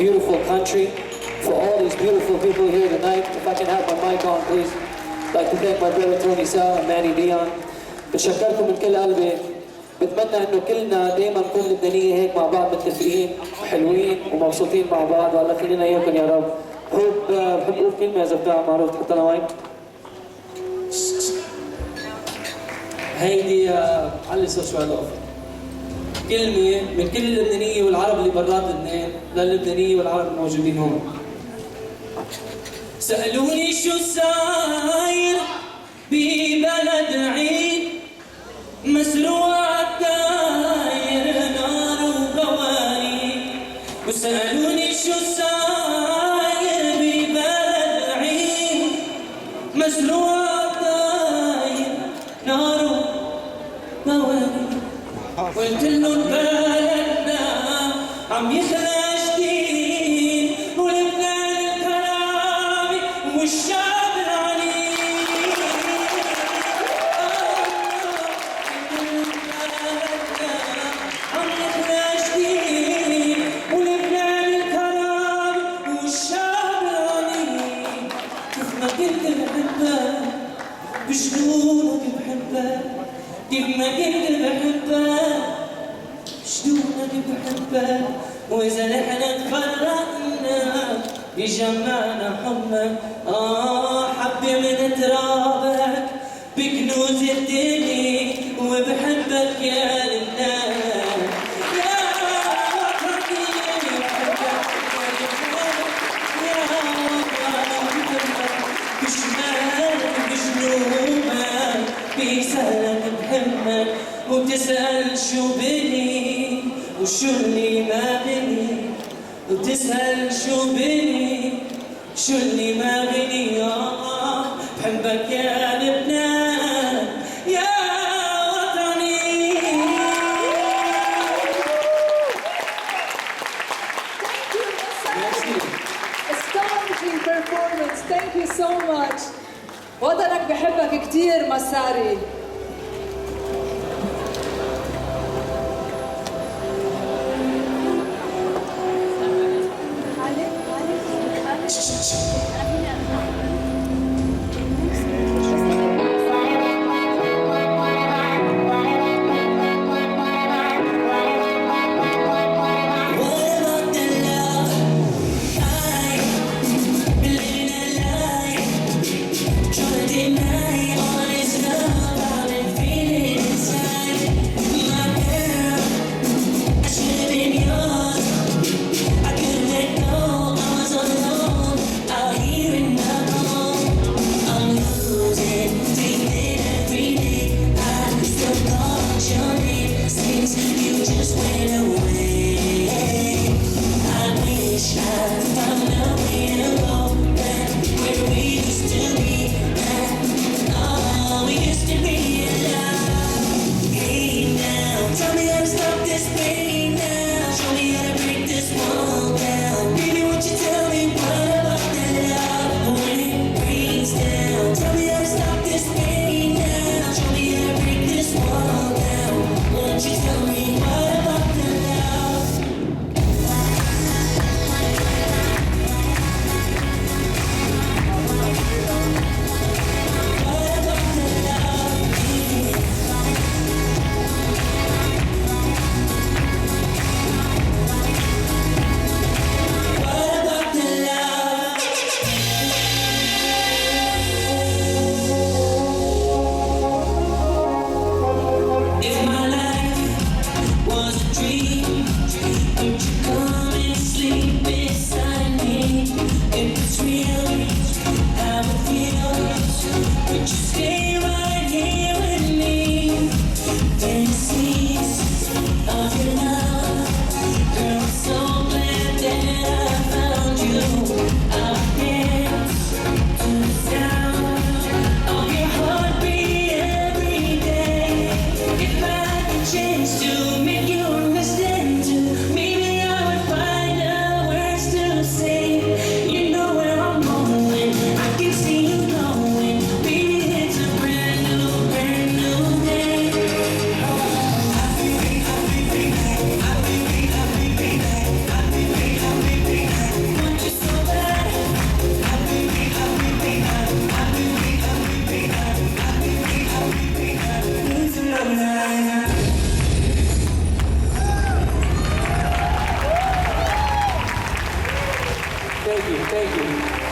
beautiful country, for all these beautiful people here tonight. If I can have my mic on, please. I'd like to thank my brother Tony Sal and Manny Dion. بتشكركم من كل قلبي. بتمنى انه كلنا دائما نكون لبنانية هيك مع بعض متفقين وحلوين ومبسوطين مع بعض، والله خلينا اياكم يا رب. بحب اقول كلمة اذا بتعرف معروف تحط لنا مايك. هيدي علي صوت شوي ضعف. كلمة من كل اللبنانية والعرب اللي برات لبنان للبنانية والعرب الموجودين هون. سألوني شو صاير ببلد عيد مزروع الداير نار وقوارير، وسألوني شو صاير ببلد عيد مزروع الداير نار وقوارير، قلت لهم بلدنا عم يخلق جديد ولبنان الكرامي والشعب العنيد، عم يخلق جديد ولبنان الكرامي والشعب العنيد، كيف ما كنت بحبك بجنونك بحبك، كيف ما كنت بحبك شلونك بحبك، وإذا نحن تفرقنا بجمعنا حبك، حبي من ترابك بكنوز الدنيا وبحبك يا لبنان، يا وطني بحبك يا وطني بشمالك بجنوبك بيسألك بحبك وبتسأل شو بني وشو اللي ما بني، وبتسأل شو بني شو اللي ما بني، بحبك يا لبنان يا وطني. Astonishing performance. Thank you so much. وطنك بحبك كتير مساري. Deny all this love. Thank you, thank you.